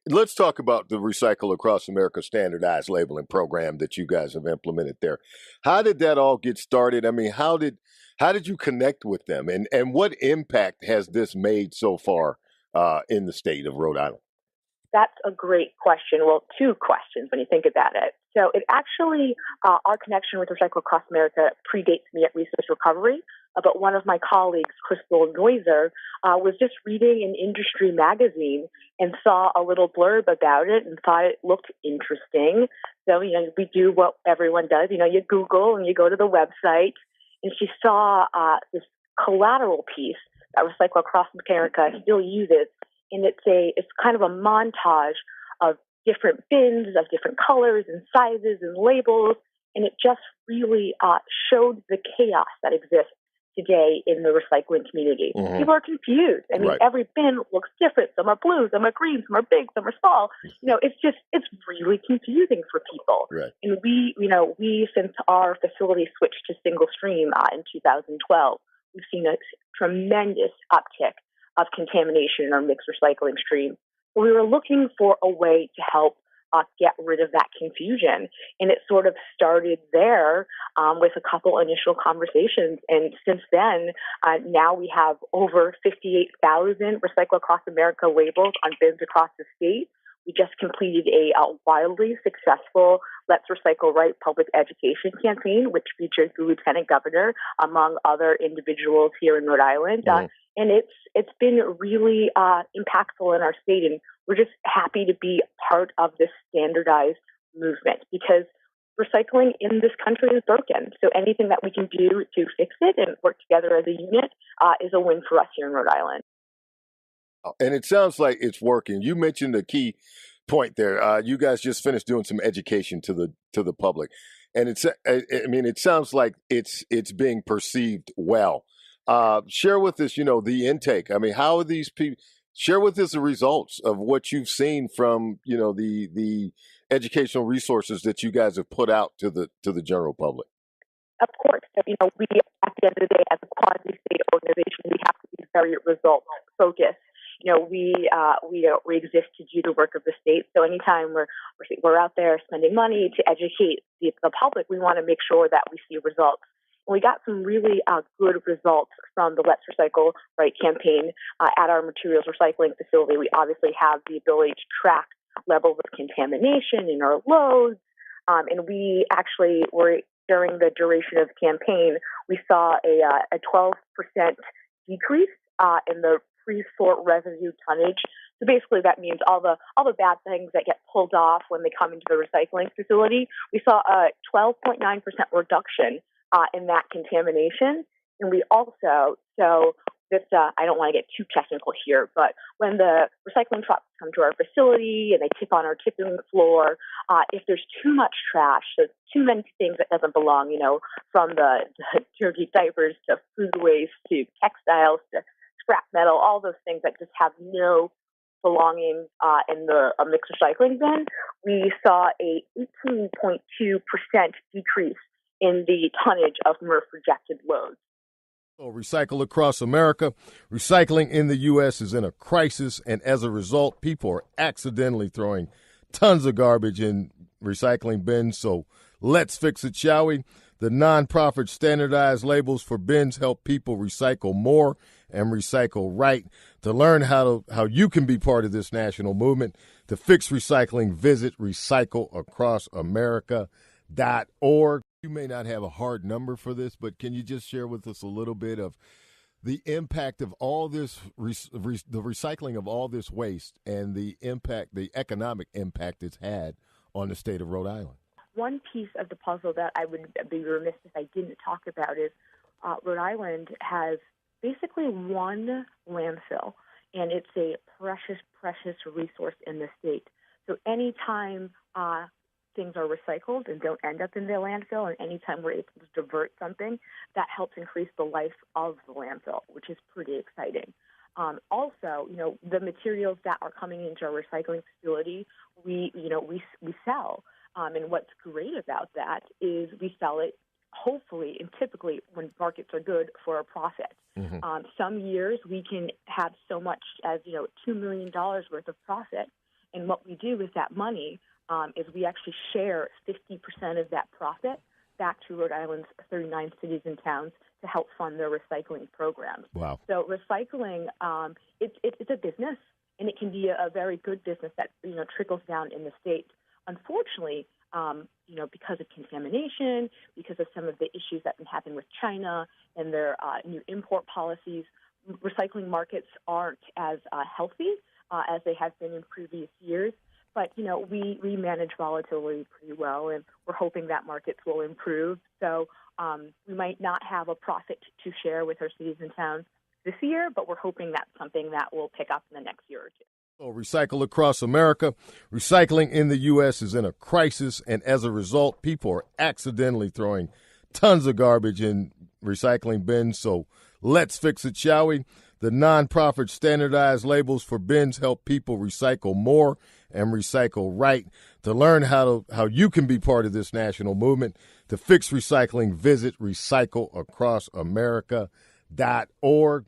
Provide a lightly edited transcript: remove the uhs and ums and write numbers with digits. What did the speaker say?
let's talk about the Recycle Across America standardized labeling program that you guys have implemented there. How did that all get started? I mean, how did you connect with them, and what impact has this made so far in the state of Rhode Island? That's a great question. Well, two questions when you think about it. So it actually, our connection with Recycle Across America predates me at Resource Recovery. But one of my colleagues, Crystal Noiser, was just reading an industry magazine and saw a little blurb about it and thought it looked interesting. So, we do what everyone does. You Google and you go to the website. And she saw this collateral piece that Recycle Across America still uses, and it's kind of a montage of different bins of different colors and sizes and labels, and it just really showed the chaos that exists today in the recycling community. Hmm. People are confused. I mean, Right. every bin looks different. Some are blue, some are green, some are big, some are small. It's really confusing for people. Right. And we since our facility switched to single stream in 2012, we've seen a tremendous uptick of contamination in our mixed recycling stream. So we were looking for a way to help get rid of that confusion. And it sort of started there with a couple initial conversations. And since then, now we have over 58,000 Recycle Across America labels on bins across the state. We just completed a wildly successful Let's Recycle Right public education campaign, which featured the Lieutenant Governor, among other individuals here in Rhode Island. And it's been really impactful in our state, and we're just happy to be part of this standardized movement because recycling in this country is broken. So anything that we can do to fix it and work together as a unit is a win for us here in Rhode Island. And it sounds like it's working. You mentioned a key point there. You guys just finished doing some education to the public, and it sounds like it's being perceived well. Share with us, the intake. I mean, how are these people? Share with us the results of what you've seen from, the educational resources that you guys have put out to the general public. Of course, so, we at the end of the day, as a quasi-state organization, we have to be very results focused. We exist to do the work of the state. So anytime we're out there spending money to educate the public, we want to make sure that we see results. And we got some really good results from the Let's Recycle Right campaign at our materials recycling facility. We obviously have the ability to track levels of contamination in our loads, and we actually were during the duration of the campaign, we saw a 12% decrease in the pre-sort residue tonnage. So basically, that means all the bad things that get pulled off when they come into the recycling facility. We saw a 12.9% reduction in that contamination, and we also this I don't want to get too technical here, but when the recycling trucks come to our facility and they tip on our tipping floor, if there's too much trash, so too many things that doesn't belong, from the dirty diapers to food waste to textiles to scrap metal, all those things that just have no belonging in the mixed recycling bin, we saw a 18.2% decrease in the tonnage of MRF rejected loads. Recycle Across America. Recycling in the U.S. is in a crisis, and as a result, people are accidentally throwing tons of garbage in recycling bins. So let's fix it, shall we? The nonprofit standardized labels for bins help people recycle more and recycle right. To learn how you can be part of this national movement to fix recycling, visit recycleacrossamerica.org. You may not have a hard number for this, but can you just share with us a little bit of the impact of all this, the recycling of all this waste and the economic impact it's had on the state of Rhode Island? One piece of the puzzle that I would be remiss if I didn't talk about is Rhode Island has basically one landfill, and it's a precious, precious resource in the state. So anytime things are recycled and don't end up in the landfill, and anytime we're able to divert something, that helps increase the life of the landfill, which is pretty exciting. Also, the materials that are coming into our recycling facility, we sell. And what's great about that is we sell it hopefully and typically when markets are good for a profit. Mm-hmm. Some years we can have so much as $2 million worth of profit. And what we do with that money is we actually share 50% of that profit back to Rhode Island's 39 cities and towns to help fund their recycling programs. Wow. So recycling, it's a business, and it can be a very good business that trickles down in the states. Unfortunately, because of contamination, because of some of the issues that have been happening with China and their new import policies, recycling markets aren't as healthy as they have been in previous years. But, we manage volatility pretty well, and we're hoping that markets will improve. So we might not have a profit to share with our cities and towns this year, but we're hoping that's something that will pick up in the next year or two. Recycle across America. Recycling in the U.S. is in a crisis, and as a result, people are accidentally throwing tons of garbage in recycling bins. So let's fix it, shall we? The nonprofit standardized labels for bins help people recycle more and recycle right. To learn how you can be part of this national movement to fix recycling, visit recycleacrossamerica.org.